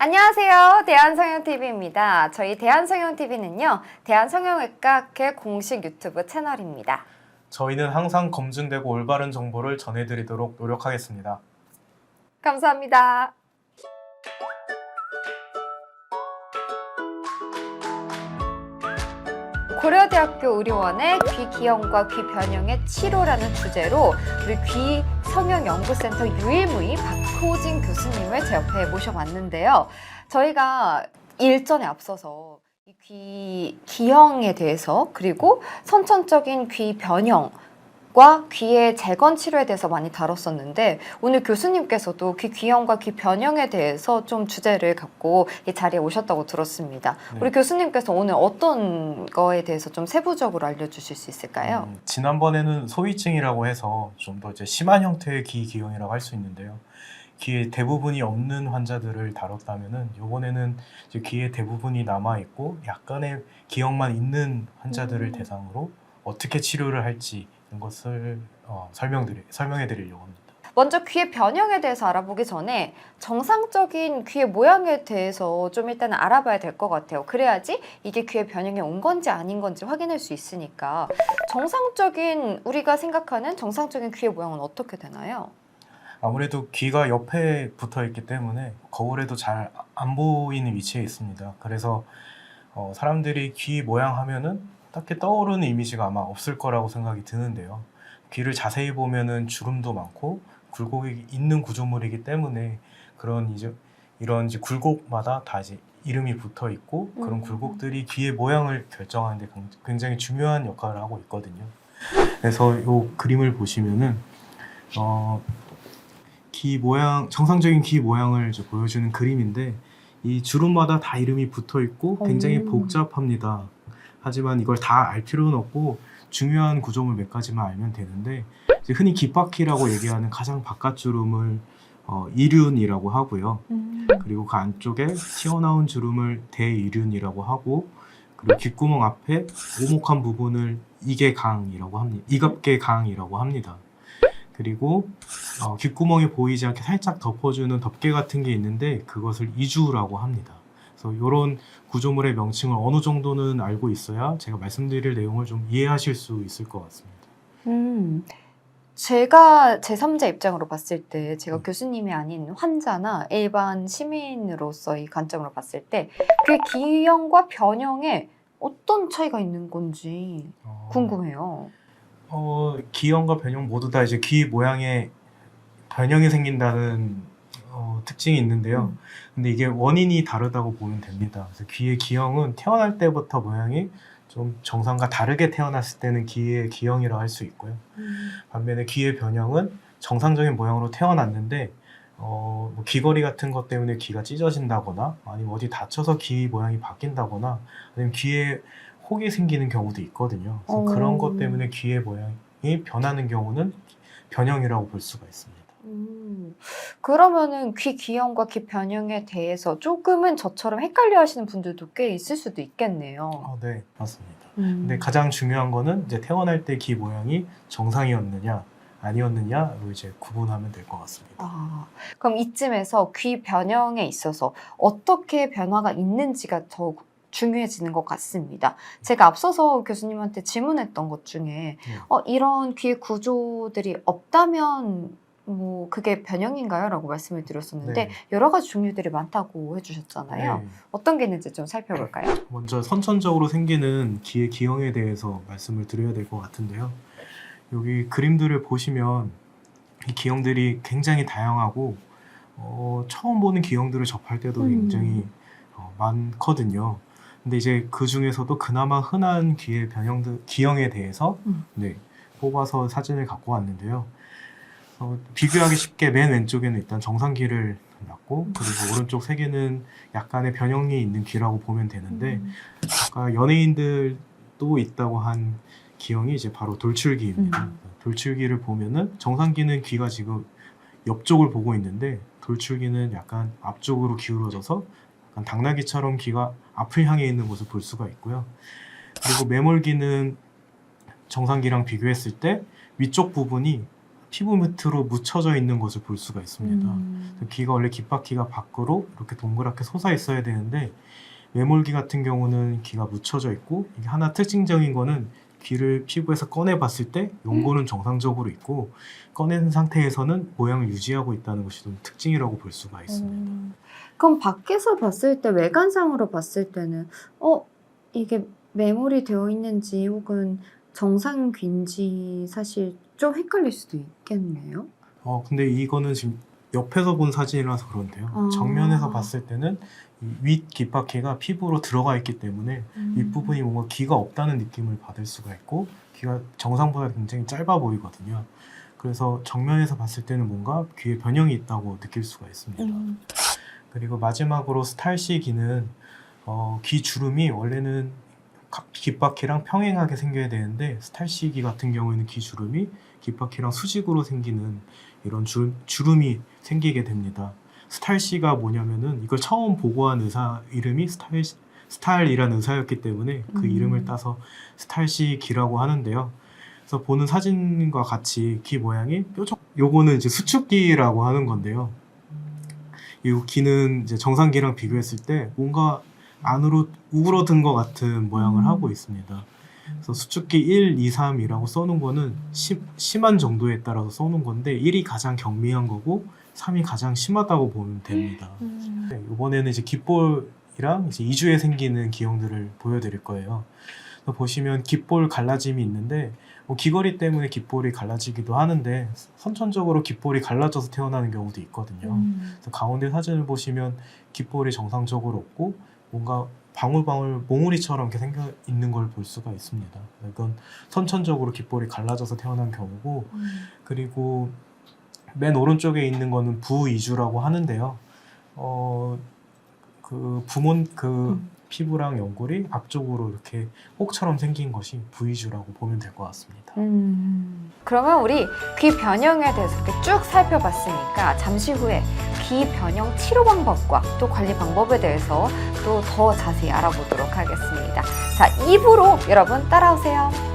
안녕하세요. 대한성형TV입니다. 저희 대한성형TV는요. 대한성형외과학회 공식 유튜브 채널입니다. 저희는 항상 검증되고 올바른 정보를 전해드리도록 노력하겠습니다. 감사합니다. 고려대학교 의료원의 귀 기형과 귀 변형의 치료라는 주제로 우리 귀 성형연구센터 유일무이 박호진 교수님을 제 옆에 모셔봤는데요. 저희가 일전에 앞서서 이 귀 기형에 대해서 그리고 선천적인 귀 변형과 귀의 재건 치료에 대해서 많이 다뤘었는데 오늘 교수님께서도 귀 기형과 귀 변형에 대해서 좀 주제를 갖고 이 자리에 오셨다고 들었습니다. 네. 우리 교수님께서 오늘 어떤 거에 대해서 좀 세부적으로 알려주실 수 있을까요? 지난번에는 소위증이라고 해서 좀 더 이제 심한 형태의 귀 기형이라고 할 수 있는데요. 귀에 대부분이 없는 환자들을 다뤘다면은 이번에는 이제 귀에 대부분이 남아 있고 약간의 기형만 있는 환자들을 대상으로 어떻게 치료를 할지 이런 것을 설명해 드리려고 합니다. 먼저 귀의 변형에 대해서 알아보기 전에 정상적인 귀의 모양에 대해서 좀 일단은 알아봐야 될 것 같아요. 그래야지 이게 귀의 변형이 온 건지 아닌 건지 확인할 수 있으니까. 정상적인 우리가 생각하는 정상적인 귀의 모양은 어떻게 되나요? 아무래도 귀가 옆에 붙어 있기 때문에 거울에도 잘 안 보이는 위치에 있습니다. 그래서 사람들이 귀 모양 하면은 딱히 떠오르는 이미지가 아마 없을 거라고 생각이 드는데요. 귀를 자세히 보면은 주름도 많고 굴곡이 있는 구조물이기 때문에 이런 이제 굴곡마다 다 이제 이름이 붙어 있고 그런 굴곡들이 귀의 모양을 결정하는 데 굉장히 중요한 역할을 하고 있거든요. 그래서 이 그림을 보시면은 귀 모양, 정상적인 귀 모양을 이제 보여주는 그림인데 이 주름마다 다 이름이 붙어 있고 굉장히 복잡합니다. 하지만 이걸 다 알 필요는 없고 중요한 구조물 몇 가지만 알면 되는데 이제 흔히 귓바퀴라고 얘기하는 가장 바깥 주름을 이륜이라고 하고요. 그리고 그 안쪽에 튀어나온 주름을 대이륜이라고 하고 그리고 귓구멍 앞에 오목한 부분을 이계강이라고 합니다. 이갑계강이라고 합니다. 그리고 귓구멍이 보이지 않게 살짝 덮어주는 덮개 같은 게 있는데 그것을 이주라고 합니다. 그래서 이런 구조물의 명칭을 어느 정도는 알고 있어야 제가 말씀드릴 내용을 좀 이해하실 수 있을 것 같습니다. 제가 제3자 입장으로 봤을 때 제가 교수님이 아닌 환자나 일반 시민으로서의 관점으로 봤을 때 그 기형과 변형에 어떤 차이가 있는 건지 궁금해요. 기형과 변형 모두 다 이제 귀 모양에 변형이 생긴다는 특징이 있는데요. 근데 이게 원인이 다르다고 보면 됩니다. 그래서 귀의 기형은 태어날 때부터 모양이 좀 정상과 다르게 태어났을 때는 귀의 기형이라고 할 수 있고요. 반면에 귀의 변형은 정상적인 모양으로 태어났는데 뭐 귀걸이 같은 것 때문에 귀가 찢어진다거나 아니면 어디 다쳐서 귀 모양이 바뀐다거나 아니면 귀에 혹이 생기는 경우도 있거든요. 그래서 그런 것 때문에 귀의 모양이 변하는 경우는 변형이라고 볼 수가 있습니다. 그러면은 귀 기형과 귀 변형에 대해서 조금은 저처럼 헷갈려 하시는 분들도 꽤 있을 수도 있겠네요. 네, 맞습니다. 근데 가장 중요한 거는 이제 태어날 때 귀 모양이 정상이었느냐 아니었느냐로 이제 구분하면 될 것 같습니다. 그럼 이쯤에서 귀 변형에 있어서 어떻게 변화가 있는지가 더욱 중요해지는 것 같습니다. 제가 앞서서 교수님한테 질문했던 것 중에 이런 귀 구조들이 없다면 뭐 그게 변형인가요? 라고 말씀을 드렸었는데 여러 가지 종류들이 많다고 해주셨잖아요. 어떤 게 있는지 좀 살펴볼까요? 먼저 선천적으로 생기는 귀의 기형에 대해서 말씀을 드려야 될 것 같은데요. 여기 그림들을 보시면 이 기형들이 굉장히 다양하고 처음 보는 기형들을 접할 때도 굉장히 많거든요. 근데 이제 그 중에서도 그나마 흔한 귀의 기형에 대해서 뽑아서 사진을 갖고 왔는데요. 비교하기 쉽게 맨 왼쪽에는 일단 정상 귀를 놨고 그리고 오른쪽 세 개는 약간의 변형이 있는 귀라고 보면 되는데 아까 연예인들도 있다고 한 기형이 이제 바로 돌출귀입니다. 돌출귀를 보면은 정상 귀는 귀가 지금 옆쪽을 보고 있는데 돌출귀는 약간 앞쪽으로 기울어져서 약간 당나귀처럼 귀가 앞을 향해 있는 모습을 볼 수가 있고요. 그리고 매몰귀는 정상귀랑 비교했을 때 위쪽 부분이 피부 밑으로 묻혀져 있는 것을 볼 수가 있습니다. 귀가 원래 귓바퀴가 밖으로 이렇게 동그랗게 솟아 있어야 되는데 매몰귀 같은 경우는 귀가 묻혀져 있고, 이게 하나 특징적인 거는 귀를 피부에서 꺼내 봤을 때 연고는 정상적으로 있고 꺼낸 상태에서는 모양을 유지하고 있다는 것이 좀 특징이라고 볼 수가 있습니다. 그럼 밖에서 봤을 때 외관상으로 봤을 때는 이게 매몰이 되어 있는지 혹은 정상 귀인지 사실 좀 헷갈릴 수도 있겠네요. 근데 이거는 지금 옆에서 본 사진이라서 그런데요. 아. 정면에서 봤을 때는 이 윗 귓바퀴가 피부로 들어가 있기 때문에 윗부분이 뭔가 귀가 없다는 느낌을 받을 수가 있고, 귀가 정상보다 굉장히 짧아 보이거든요. 그래서 정면에서 봤을 때는 뭔가 귀에 변형이 있다고 느낄 수가 있습니다. 그리고 마지막으로 스타일C 귀는 귀 주름이 원래는 귓바퀴랑 평행하게 생겨야 되는데, 스타일C 귀 같은 경우에는 귀 주름이 귓바퀴랑 수직으로 생기는 이런 주름이 생기게 됩니다. 스타일C가 뭐냐면은 이걸 처음 보고한 의사 이름이 스타일이라는 의사였기 때문에 그 이름을 따서 스타일C 귀라고 하는데요. 그래서 보는 사진과 같이 귀 모양이 뾰족, 요거는 이제 수축귀라고 하는 건데요. 이 귀는 이제 정상귀랑 비교했을 때 뭔가 안으로 우그러든 것 같은 모양을 하고 있습니다. 그래서 수축기 1, 2, 3이라고 써놓은 거는 심한 정도에 따라서 써놓은 건데, 1이 가장 경미한 거고 3이 가장 심하다고 보면 됩니다. 네, 이번에는 이제 귓볼이랑 이제 이주에 생기는 기형들을 보여드릴 거예요. 보시면 귓볼 갈라짐이 있는데, 귀걸이 때문에 귓볼이 갈라지기도 하는데 선천적으로 귓볼이 갈라져서 태어나는 경우도 있거든요. 그래서 가운데 사진을 보시면 귓볼이 정상적으로 없고 뭔가 방울방울 몽우리처럼 이렇게 생겨 있는 걸 볼 수가 있습니다. 이건 선천적으로 귓볼이 갈라져서 태어난 경우고, 그리고 맨 오른쪽에 있는 거는 부이주라고 하는데요. 피부랑 연골이 앞쪽으로 이렇게 혹처럼 생긴 것이 부이주라고 보면 될 것 같습니다. 그러면 우리 귀 변형에 대해서 이렇게 쭉 살펴봤으니까 잠시 후에 귀 변형 치료 방법과 또 관리 방법에 대해서 또 더 자세히 알아보도록 하겠습니다. 자, 2부로 여러분 따라오세요.